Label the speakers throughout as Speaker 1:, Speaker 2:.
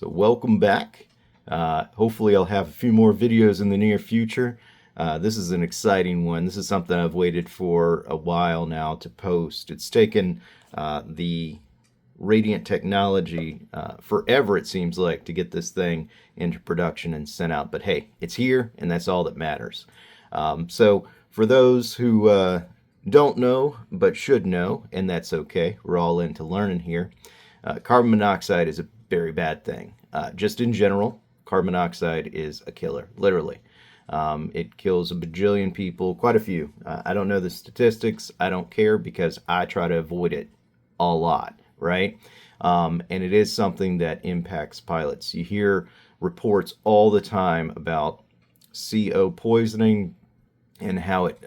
Speaker 1: So welcome back. Hopefully I'll have a few more videos in the near future. This is an exciting one. This is something I've waited for a while now to post. It's taken the Radiant technology forever, it seems like, to get this thing into production and sent out. But hey, it's here, and that's all that matters. So for those who don't know but should know, and that's okay, we're all into learning here. Carbon monoxide is a very bad thing. Just in general, carbon monoxide is a killer, literally. It kills a bajillion people, quite a few. I don't know the statistics. I don't care because I try to avoid it a lot, right? And it is something that impacts pilots. You hear reports all the time about CO poisoning and how it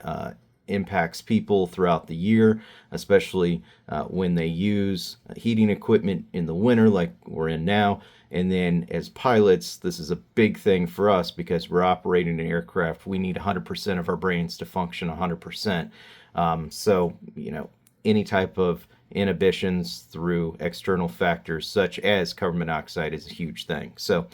Speaker 1: impacts people throughout the year, especially when they use heating equipment in the winter like we're in now. And then as pilots, this is a big thing for us because we're operating an aircraft. We need 100% of our brains to function 100%. So, any type of inhibitions through external factors such as carbon monoxide is a huge thing. So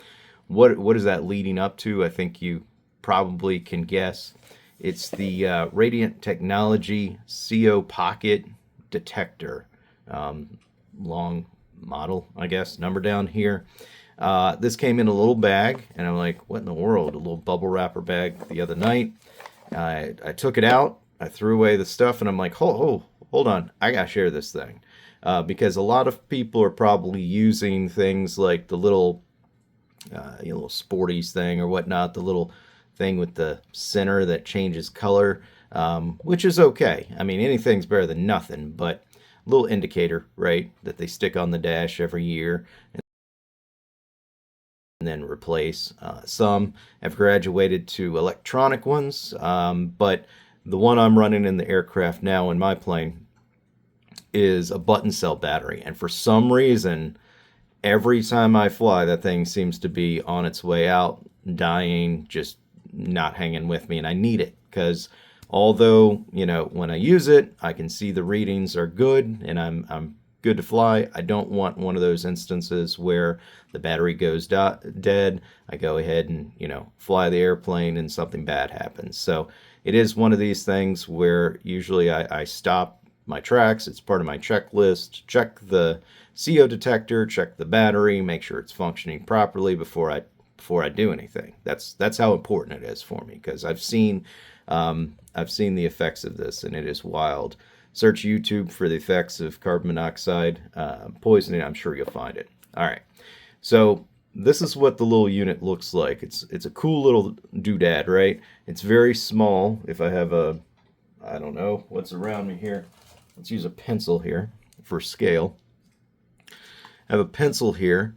Speaker 1: what is that leading up to? I think you probably can guess. It's the Radiant Technology CO Pocket Detector. Long model, I guess, number down here. This came in a little bag, and I'm like, what in the world? A little bubble wrapper bag the other night. I took it out, I threw away the stuff, and I'm like, hold on, I gotta share this thing. Because a lot of people are probably using things like the little, little sporties thing or whatnot, the little thing with the center that changes color, which is okay. I mean, anything's better than nothing, but a little indicator, right, that they stick on the dash every year and then replace. Some have graduated to electronic ones, but the one I'm running in the aircraft now in my plane is a button cell battery. And for some reason, every time I fly, that thing seems to be on its way out, dying, just not hanging with me. And I need it because although, when I use it, I can see the readings are good and I'm good to fly. I don't want one of those instances where the battery goes dead. I go ahead and, fly the airplane and something bad happens. So it is one of these things where usually I stop my tracks. It's part of my checklist. Check the CO detector, check the battery, make sure it's functioning properly before I do anything. That's how important it is for me because I've seen the effects of this and it is wild. Search YouTube for the effects of carbon monoxide poisoning. I'm sure you'll find it. All right. So this is what the little unit looks like. It's a cool little doodad, right? It's very small. If I have I don't know what's around me here. Let's use a pencil here for scale. I have a pencil here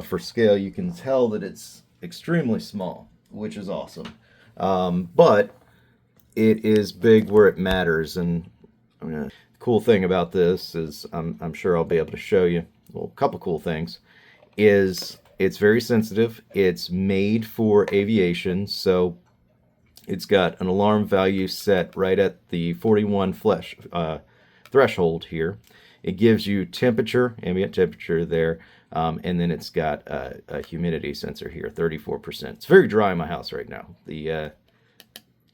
Speaker 1: for scale. You can tell that it's extremely small, which is awesome. But it is big where it matters. And the cool thing about this is I'm sure I'll be able to show you a couple cool things. Is it's very sensitive. It's made for aviation, so it's got an alarm value set right at the 41 threshold here. It gives you temperature, ambient temperature there, and then it's got a humidity sensor here, 34%. It's very dry in my house right now. The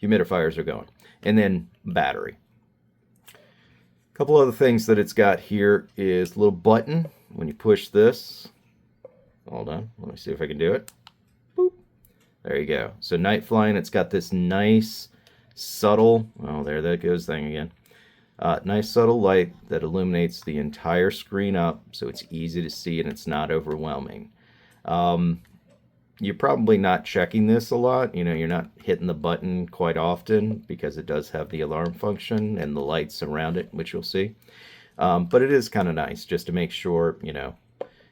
Speaker 1: humidifiers are going. And then battery. A couple other things that it's got here is a little button. When you push this, hold on, let me see if I can do it. Boop. There you go. So night flying, it's got this nice, subtle, oh, there that goes thing again. Nice subtle light that illuminates the entire screen up so it's easy to see and it's not overwhelming. You're probably not checking this a lot. You're not hitting the button quite often because it does have the alarm function and the lights around it, which you'll see. But it is kind of nice just to make sure,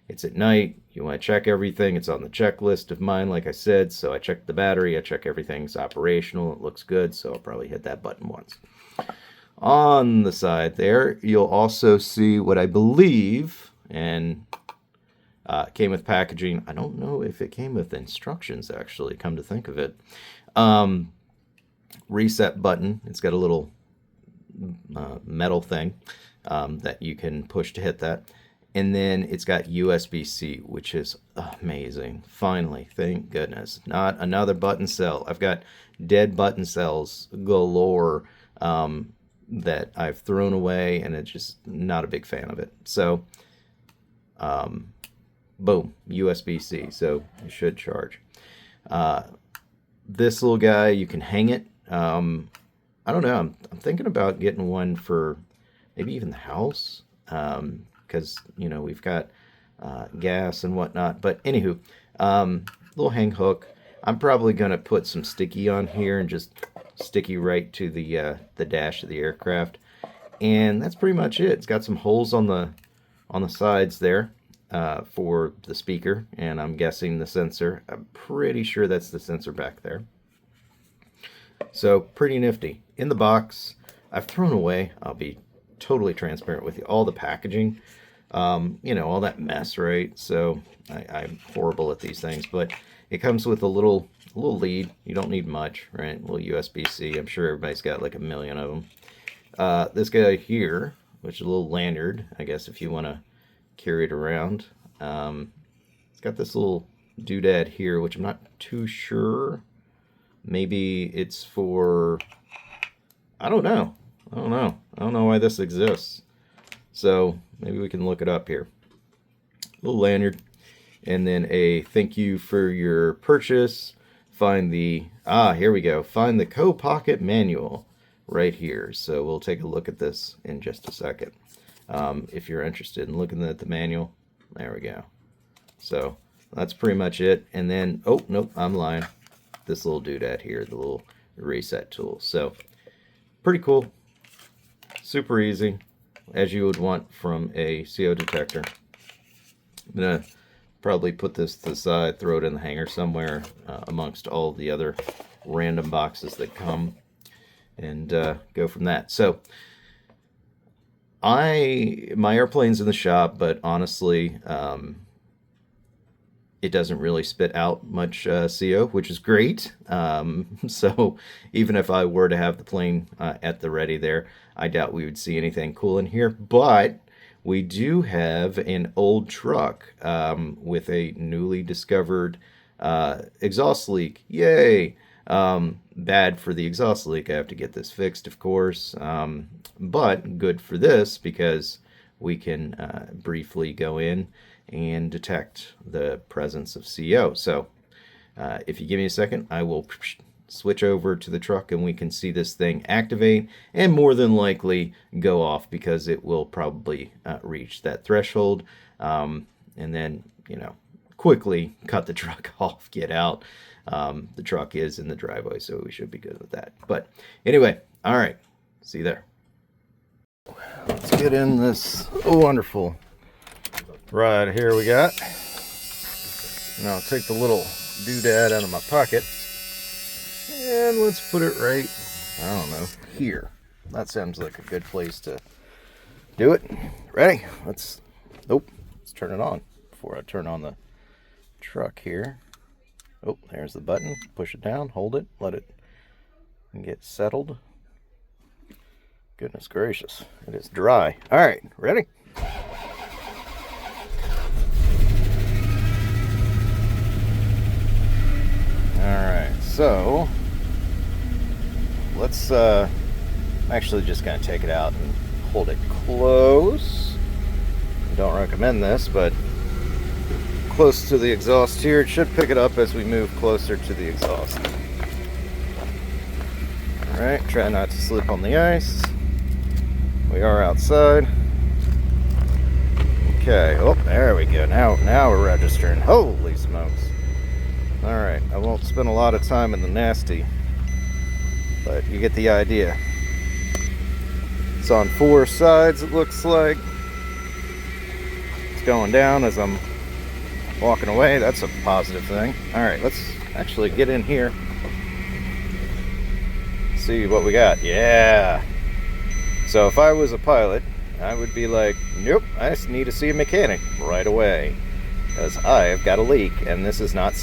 Speaker 1: it's at night. You want to check everything. It's on the checklist of mine, like I said. So I check the battery. I check everything's operational. It looks good. So I'll probably hit that button once. On the side there, you'll also see what I believe, and came with packaging. I don't know if it came with instructions, actually, come to think of it. Reset button. It's got a little metal thing that you can push to hit that. And then it's got USB-C, which is amazing. Finally, thank goodness. Not another button cell. I've got dead button cells galore that I've thrown away, and it's just not a big fan of it. So, boom, USB-C. So it should charge. This little guy, you can hang it. I don't know. I'm thinking about getting one for maybe even the house. Because, you know, we've got gas and whatnot. But anywho, little hang hook. I'm probably going to put some sticky on here and just sticky right to the dash of the aircraft. And that's pretty much it. It's got some holes on the sides there for the speaker, and I'm guessing the sensor. I'm pretty sure that's the sensor back there. So pretty nifty. In the box, I've thrown away, I'll be totally transparent with you, all the packaging, you know, all that mess, right? So I'm horrible at these things, but it comes with a little lead. You don't need much, right? A little USB-C. I'm sure everybody's got like a million of them. This guy here, which is a little lanyard, I guess, if you want to carry it around. It's got this little doodad here, which I'm not too sure. Maybe it's for, I don't know. I don't know why this exists. So maybe we can look it up here. Little lanyard. And then a thank you for your purchase. Find the, here we go. Find the Co-Pocket manual right here. So we'll take a look at this in just a second. If you're interested in looking at the manual. There we go. So that's pretty much it. And then, oh, nope, I'm lying. This little doodad here, the little reset tool. So pretty cool. Super easy, as you would want from a CO detector. I'm going to probably put this to the side, throw it in the hanger somewhere amongst all the other random boxes that come, and go from that. So my airplane's in the shop, but honestly, it doesn't really spit out much CO, which is great. So even if I were to have the plane at the ready there, I doubt we would see anything cool in here. But we do have an old truck with a newly discovered exhaust leak. Yay! Bad for the exhaust leak. I have to get this fixed, of course. But good for this because we can briefly go in and detect the presence of CO. So if you give me a second, I will switch over to the truck and we can see this thing activate and more than likely go off because it will probably reach that threshold, and then, you know, quickly cut the truck off, get out. The truck is in the driveway, so we should be good with that. But anyway, all right, see you there. Let's get in this wonderful ride here we got. Now I'll take the little doodad out of my pocket and let's put it right, I don't know, here. That sounds like a good place to do it. Ready? Let's turn it on before I turn on the truck here. Oh, there's the button. Push it down, hold it, let it get settled. Goodness gracious, it is dry. All right, ready? Alright, so let's I'm actually just going to take it out and hold it close. I don't recommend this, but close to the exhaust here. It should pick it up as we move closer to the exhaust. Alright, try not to slip on the ice. We are outside. Okay, oh, there we go. Now we're registering. Holy smokes. Alright, I won't spend a lot of time in the nasty, but you get the idea. It's on 4 sides, it looks like. It's going down as I'm walking away. That's a positive thing. Alright, let's actually get in here. See what we got. Yeah! So if I was a pilot, I would be like, nope, I just need to see a mechanic right away, because I've got a leak, and this is not...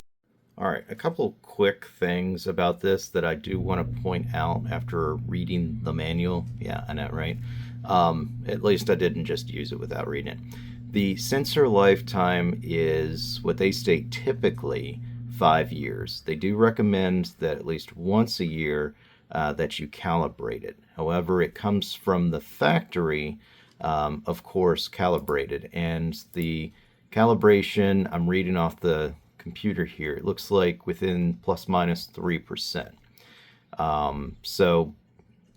Speaker 1: Alright, a couple quick things about this that I do want to point out after reading the manual. Yeah, I know, right? At least I didn't just use it without reading it. The sensor lifetime is what they state typically 5 years. They do recommend that at least once a year that you calibrate it. However, it comes from the factory, of course, calibrated. And the calibration, I'm reading off the computer here, it looks like within plus minus 3%. So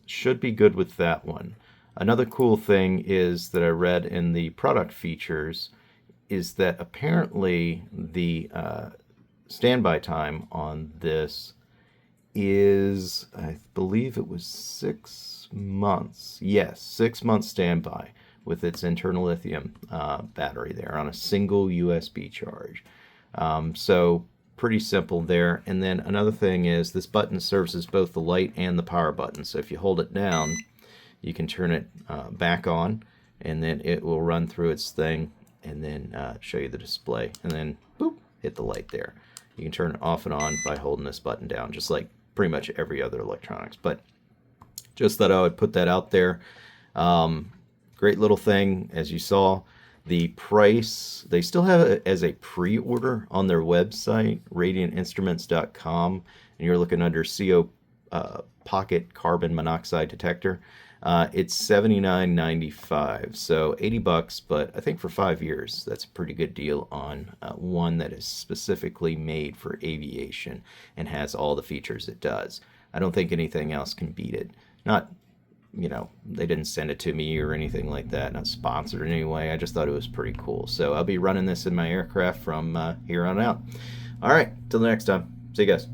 Speaker 1: should be good with that one. Another cool thing is that I read in the product features is that apparently the standby time on this is, I believe it was 6 months. Yes, 6 months standby with its internal lithium battery there on a single USB charge. So pretty simple there. And then another thing is this button serves as both the light and the power button. So if you hold it down, you can turn it back on, and then it will run through its thing and then show you the display, and then boop, hit the light there. You can turn it off and on by holding this button down, just like pretty much every other electronics. But just thought I would put that out there. Great little thing, as you saw. The price, they still have it as a pre-order on their website, radiantinstruments.com, and you're looking under CO Pocket Carbon Monoxide Detector. It's $79.95, so $80, but I think for 5 years, that's a pretty good deal on one that is specifically made for aviation and has all the features it does. I don't think anything else can beat it. Not, they didn't send it to me or anything like that, not sponsored in any way. I just thought it was pretty cool. So I'll be running this in my aircraft from here on out. All right, till the next time. See you guys.